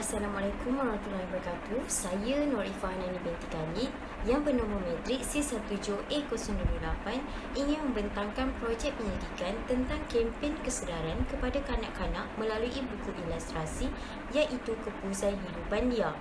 Assalamualaikum warahmatullahi wabarakatuh. Saya Norifah Hanani binti Khalid yang bernombor matrik C17A028 ingin membentangkan projek penyelidikan tentang kempen kesedaran kepada kanak-kanak melalui buku ilustrasi iaitu Kepuasan Hidupan Dia.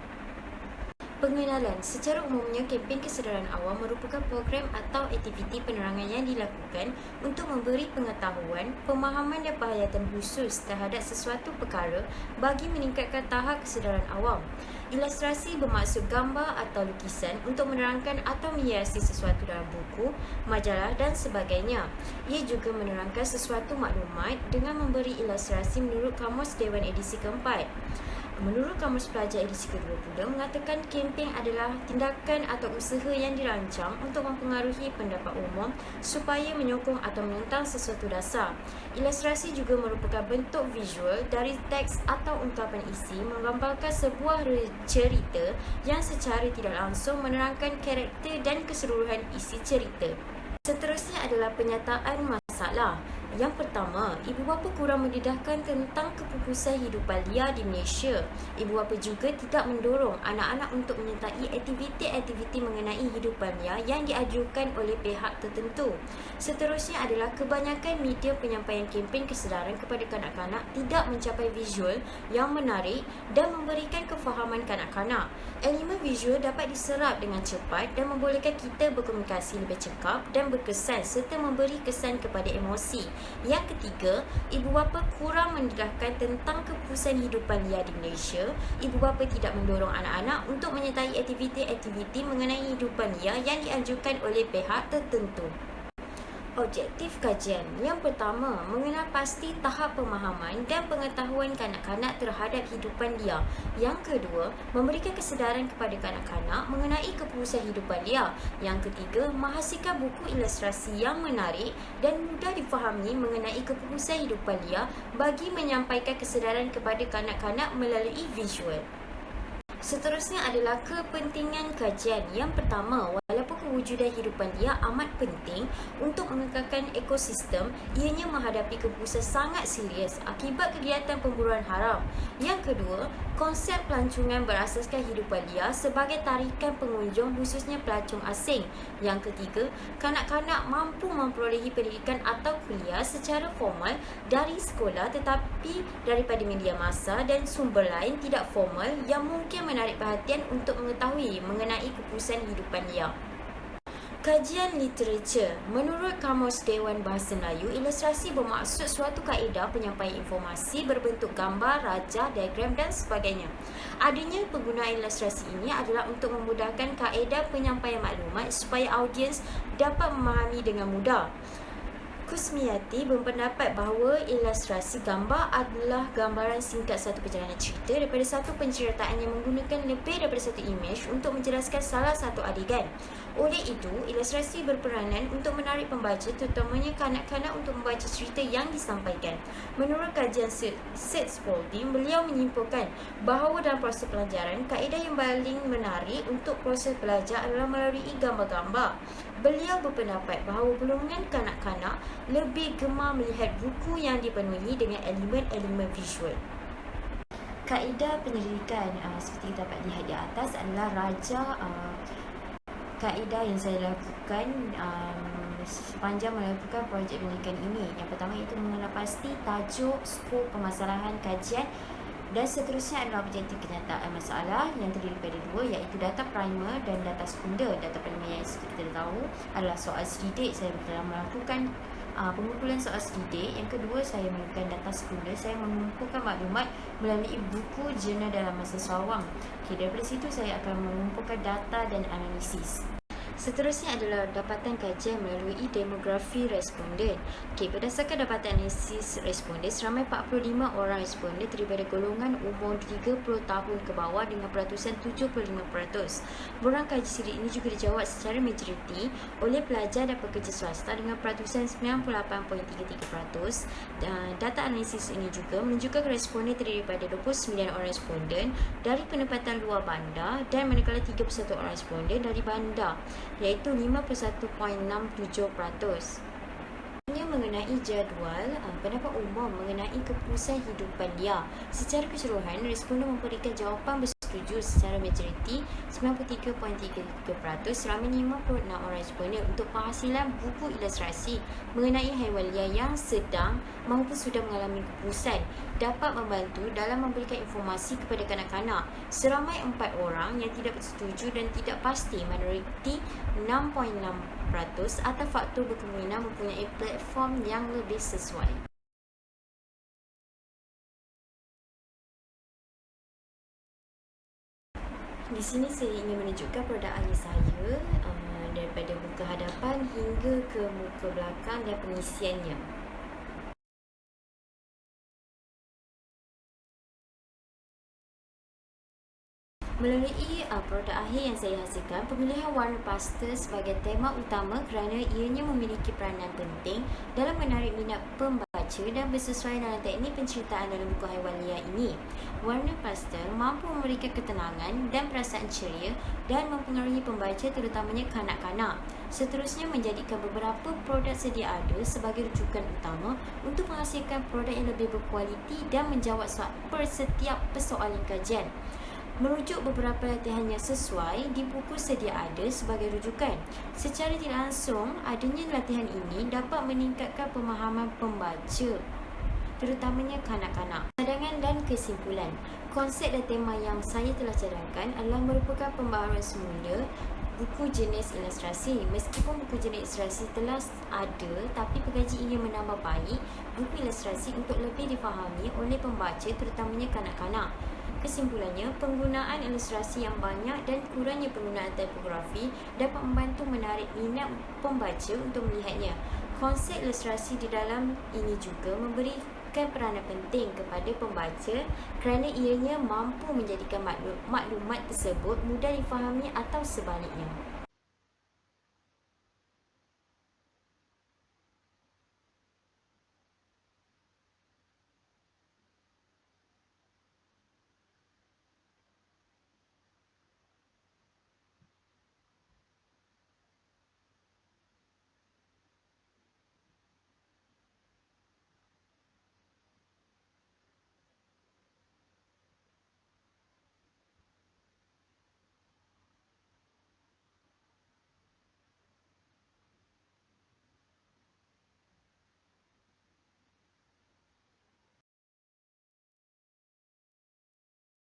Pengenalan. Secara umumnya, kempen kesedaran awam merupakan program atau aktiviti penerangan yang dilakukan untuk memberi pengetahuan, pemahaman dan penghayatan khusus terhadap sesuatu perkara bagi meningkatkan tahap kesedaran awam. Ilustrasi bermaksud gambar atau lukisan untuk menerangkan atau menghiasi sesuatu dalam buku, majalah dan sebagainya. Ia juga menerangkan sesuatu maklumat dengan memberi ilustrasi menurut Kamus Dewan edisi keempat. Menurut Kamus Pelajar edisi ke-20 mengatakan kempen adalah tindakan atau usaha yang dirancang untuk mempengaruhi pendapat umum supaya menyokong atau menentang sesuatu dasar. Ilustrasi juga merupakan bentuk visual dari teks atau ungkapan isi menggambarkan sebuah cerita yang secara tidak langsung menerangkan karakter dan keseluruhan isi cerita. Seterusnya adalah penyataan masalah. Yang pertama, ibu bapa kurang mendedahkan tentang kepupusan hidupan liar di Malaysia. Ibu bapa juga tidak mendorong anak-anak untuk menyertai aktiviti-aktiviti mengenai hidupan liar yang diajukan oleh pihak tertentu. Seterusnya adalah kebanyakan media penyampaian kempen kesedaran kepada kanak-kanak tidak mencapai visual yang menarik dan memberikan kefahaman kanak-kanak. Elemen visual dapat diserap dengan cepat dan membolehkan kita berkomunikasi lebih cekap dan berkesan serta memberi kesan kepada emosi. Yang ketiga, ibu bapa kurang mendedahkan tentang kepuasan hidupan liar di Malaysia. Ibu bapa tidak mendorong anak-anak untuk menyertai aktiviti-aktiviti mengenai hidupan liar yang dianjurkan oleh pihak tertentu. Objektif kajian. Yang pertama, mengenal pasti tahap pemahaman dan pengetahuan kanak-kanak terhadap hidupan liar. Yang kedua, memberikan kesedaran kepada kanak-kanak mengenai kepuasan hidupan liar. Yang ketiga, menghasilkan buku ilustrasi yang menarik dan mudah difahami mengenai kepuasan hidupan liar bagi menyampaikan kesedaran kepada kanak-kanak melalui visual. Seterusnya adalah kepentingan kajian. Yang pertama, walaupun kewujudan hidupan liar amat penting untuk mengekalkan ekosistem, ianya menghadapi kepuasan sangat serius akibat kegiatan pemburuan haram. Yang kedua, konsep pelancongan berasaskan hidupan liar sebagai tarikan pengunjung khususnya pelancong asing. Yang ketiga, kanak-kanak mampu memperolehi pendidikan atau kuliah secara formal dari sekolah tetapi daripada media massa dan sumber lain tidak formal yang mungkin menarik perhatian untuk mengetahui mengenai kepuasan hidupan liar. Kajian literatur. Menurut Kamus Dewan Bahasa Melayu, ilustrasi bermaksud suatu kaedah penyampaian informasi berbentuk gambar, rajah, diagram dan sebagainya. Adanya penggunaan ilustrasi ini adalah untuk memudahkan kaedah penyampaian maklumat supaya audiens dapat memahami dengan mudah. Kusmiati berpendapat bahawa ilustrasi gambar adalah gambaran singkat satu perjalanan cerita daripada satu penceritaan yang menggunakan lebih daripada satu imej untuk menjelaskan salah satu adegan. Oleh itu, ilustrasi berperanan untuk menarik pembaca, terutamanya kanak-kanak untuk membaca cerita yang disampaikan. Menurut kajian Seth Spalding, beliau menyimpulkan bahawa dalam proses pelajaran, kaedah yang paling menarik untuk proses belajar adalah melalui gambar-gambar. Beliau berpendapat bahawa golongan kanak-kanak lebih gemar melihat buku yang dipenuhi dengan elemen-elemen visual. Kaedah penyelidikan seperti kita dapat lihat di atas adalah kaedah yang saya lakukan sepanjang melakukan projek penyelidikan ini. Yang pertama iaitu mengenal pasti tajuk, skop permasalahan kajian dan seterusnya adalah objektif kenyataan masalah yang terdiri daripada dua iaitu data primer dan data sekunder. Data primer yang seperti kita tahu adalah soal selidik. Saya telah melakukan pengumpulan soal selidik. Yang kedua, saya melakukan data sekunder. Saya mengumpulkan maklumat melalui buku jurnal dalam mahasiswa awam. Daripada situ saya akan mengumpulkan data dan analisis. Seterusnya adalah dapatan kajian melalui demografi responden. Berdasarkan dapatan analisis responden, seramai 45 orang responden daripada golongan umur 30 tahun ke bawah dengan peratusan 75%. Borang kaji siri ini juga dijawab secara majoriti oleh pelajar dan pekerja swasta dengan peratusan 98.33%. Data analisis ini juga menunjukkan responden terdiri daripada 29 orang responden dari penempatan luar bandar dan manakala 31 orang responden dari bandar, iaitu 51.67%. mengenai jadual pendapat umum mengenai keputusan hidupan dia. Secara keseluruhan, responden memberikan jawapan bersetuju secara majoriti 93.33%, ramai 56 orang responden untuk penghasilan buku ilustrasi mengenai haiwan liar yang sedang maupun sudah mengalami keputusan dapat membantu dalam memberikan informasi kepada kanak-kanak. Seramai 4 orang yang tidak bersetuju dan tidak pasti, minoriti 6.6%, atau faktor berkemungkinan mempunyai platform yang lebih sesuai. Di sini saya ingin menunjukkan produk ahli saya daripada muka hadapan hingga ke muka belakang dan pengisiannya. Melalui produk akhir yang saya hasilkan, pemilihan warna pastel sebagai tema utama kerana ianya memiliki peranan penting dalam menarik minat pembaca dan bersesuaian dengan teknik penceritaan dalam buku haiwan liar ini. Warna pastel mampu memberikan ketenangan dan perasaan ceria dan mempengaruhi pembaca, terutamanya kanak-kanak. Seterusnya, menjadikan beberapa produk sedia ada sebagai rujukan utama untuk menghasilkan produk yang lebih berkualiti dan menjawab setiap persoalan kajian. Merujuk beberapa latihan yang sesuai di buku sedia ada sebagai rujukan. Secara tidak langsung, adanya latihan ini dapat meningkatkan pemahaman pembaca, terutamanya kanak-kanak. Cadangan dan kesimpulan. Konsep dan tema yang saya telah cadangkan adalah merupakan pembaharuan semula buku jenis ilustrasi. Meskipun buku jenis ilustrasi telah ada, tapi pengkaji ingin menambah baik buku ilustrasi untuk lebih difahami oleh pembaca, terutamanya kanak-kanak. Kesimpulannya, penggunaan ilustrasi yang banyak dan kurangnya penggunaan tipografi dapat membantu menarik minat pembaca untuk melihatnya. Konsep ilustrasi di dalam ini juga memberikan peranan penting kepada pembaca kerana ianya mampu menjadikan maklumat tersebut mudah difahami atau sebaliknya.